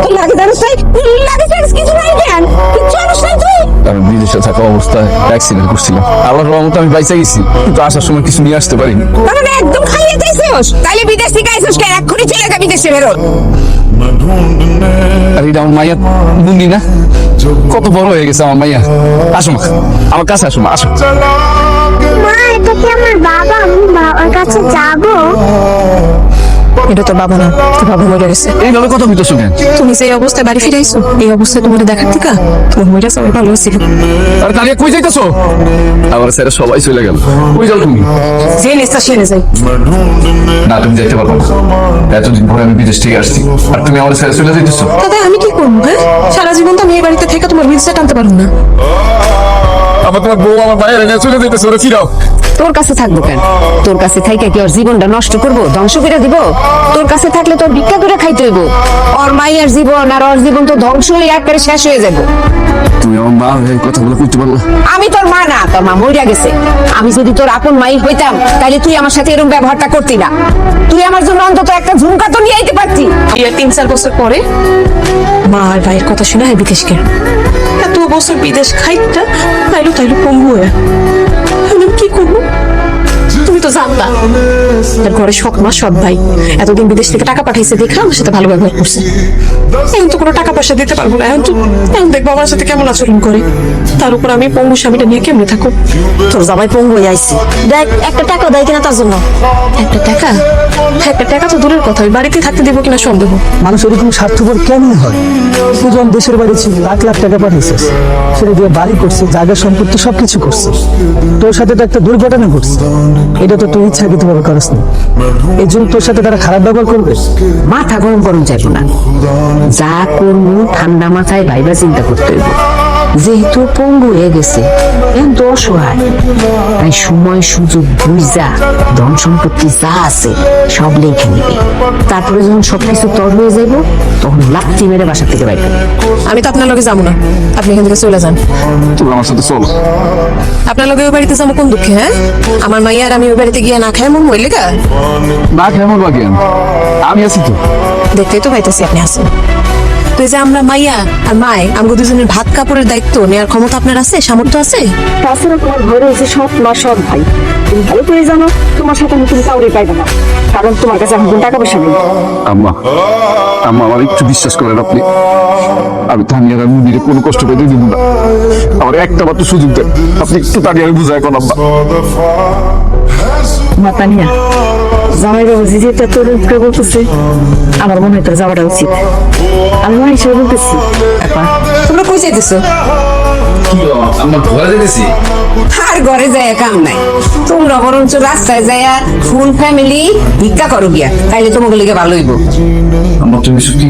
তোর লাগে জানিস তাই লাগে জানিস কিছু নাই কেন কিচ্ছু জানিস না তুই। আমি বিদেশে থাকা অবস্থায় অ্যাক্সিডেন্ট করছিলাম, আল্লাহর রহমতে আমি বাইচা গেছি, কিন্তু আসার সময় কিছু নিয়ে আসতে পারিনি। মানে একদম খাইয়ে যাইছিস, তাইলে বিদেশ থেকে আইছিস কেন? এক্ষুনি চলে যা বিদেশে বেরো। আর এটা আমার মাইয়া মুন্নি না, কত বড় হয়ে গেছে আমার মাইয়া। আসো মা, আমার কাছে আসো মা, আসো। মা, এটা কি আমার বাবা? আমি বাবার কাছে যাবো? এটা তোর বাবা না, তোর বাবা মরে গেছে। এইভাবে কথা বলতেছো কেন? তুমি যে অবস্থায় বাড়ি ফিরাইছো, এই অবস্থায় তোমার দেখার থেকে তোমার মরে সবাই ভালো ছিল। আর তাহলে কই যাইতেছো? আমার স্যার সবাই চলে গেল, কই যাও তুমি? যে নেস্তা সে যাই। না, তুমি যাইতে পারবো না, এতদিন পরে আমি বিদেশ থেকে আসছি, আর তুমি আমার স্যার চলে যাইতেছো। দাদা আমি কি করবো? হ্যাঁ, সারা জীবন তো আমি এই বাড়িতে থেকে তোমার ভিসা টানতে পারবো না। আমার তোমার বউ আমার বাইরে নিয়ে চলে যাইতেছো, ওরা ফিরাও। তোর কাছে থাকবো কেন? তোর কাছে থাইকা কি ওর জীবনটা নষ্ট করবো, ধ্বংস করে দিব? তোর কাছে থাকলে তোর ভিক্ষা করে খাইতে হইব। ওর মাইয়ার জীবন আর ওর জীবন তো ধ্বংস হয়ে একবারে শেষ হয়ে যাবো। তুমি আমার মা এই কথাগুলো কইতে পারলো? আমি তোর মা না, তোর মা মরিয়া গেছে। আমি যদি তোর আপন মাই হইতাম তাহলে তুই আমার সাথে এরকম ব্যবহারটা করতি না। তুই আমার জন্য অন্তত একটা ঝুমকা তো নিয়ে আইতে পারতি। বিয়ের 3-4 বছর পরে মা আর ভাইয়ের কথা শুনে বিদেশকে এত বছর বিদেশ খাইটা তাইলো পঙ্গু হয়ে আমি কি করবো? তুমি তো জানতা তার ঘরে শখ মা সব ভাই এতদিন বিদেশ থেকে টাকা পাঠাইছে দেখা আমার সাথে ভালো ব্যবহার করছে। এখন তো কোনো টাকা পয়সা দিতে পারবো না। এখন দেখবো আমার সাথে কেমন আচরণ করে। তার উপর আমি পঙ্গু স্বামীটা নিয়ে কেমনে থাকো? তোর জামাই পঙ্গু হয়ে আইছি, দেখ একটা টাকা দেয় কিনা তার জন্য। একটা টাকা তো দূরের কথা, ওই বাড়িতে থাকতে দেবো কিনা সন্দেহ। মানুষ এরকম স্বার্থপর কেমন হয়? তুই যখন দেশের বাড়ি ছিল লাখ লাখ টাকা পাঠিয়েছিস, সেটা দিয়ে বাড়ি করছে, জায়গা সম্পত্তি সবকিছু করছে। তোর সাথে তো একটা দুর্ঘটনা ঘটছে, এটা তো তুই ইচ্ছাকৃত ভাবে করিস না। এই জন্য তোর সাথে তারা খারাপ ব্যবহার করবে। মাথা গরম করুন যাইবো না, যা করবো ঠান্ডা মাথায় ভাইবা চিন্তা করতে হইব। যেহেতু পঙ্গু হয়ে গেছে, এখন তো অসহায়, তাই সময় সুযোগ বুঝা ধন সম্পত্তি যা আছে সব লেখে নিবে। তারপরে যখন সবকিছু তর হয়ে যাইব তখন লাফটি মেরে বাসা থেকে বাইর করবে। আমি তো আপনার লগে যাবো না, আপনি এখান থেকে চলে যান। তুমি আমার সাথে চলো। আপনার লগে ওই বাড়িতে যাবো কোন দুঃখে? হ্যাঁ, আমার মাইয়া আর আমি ওই বাড়িতে গিয়ে না খাই মন হইলে গা না খেয়ে মরবা কেন? আমি আছি তো। দেখতেই তো পাইতেছি আপনি আছেন। তো এই যে আমরা মাইয়া আর মায় আমাকে দুজনের ভাত কাপড়ের দায়িত্ব নেওয়ার ক্ষমতা আপনার আছে, সামর্থ্য আছে? তাছাড়া তোমার ঘরে এসে সব মা সব ভাই, তুমি ভালো করে জানো তোমার সাথে আমি তুমি কাউরে পাইবে না, কারণ তোমার কাছে এখন কোনো টাকা পয়সা নেই। আম্মা, আম্মা আমার একটু বিশ্বাস করেন আপনি। আমি তানিয়ার আর মুদিরে কোনো কষ্ট পেতে দিব না। আমার একটা মাত্র সুযোগ দেন, আপনি একটু তানিয়ারে বুঝায় কোন আম্মা। মা তানিয়া, জামাই বাবু যেটা তোর উপরে বলতেছে আমার মনে হয় তোর যাওয়াটা উচিত। আমি মা হিসেবে বলতেছি। তোমরা কই যাইতেছো? আমরা ঘরে যেতেছি। আর ঘরে যায় কাম নাই, তোমরা বরঞ্চ রাস্তায় যায় ফুল ফ্যামিলি ভিক্ষা করো গিয়া, তাইলে তোমাকে লিগে ভালো হইব। আমার তুমি কি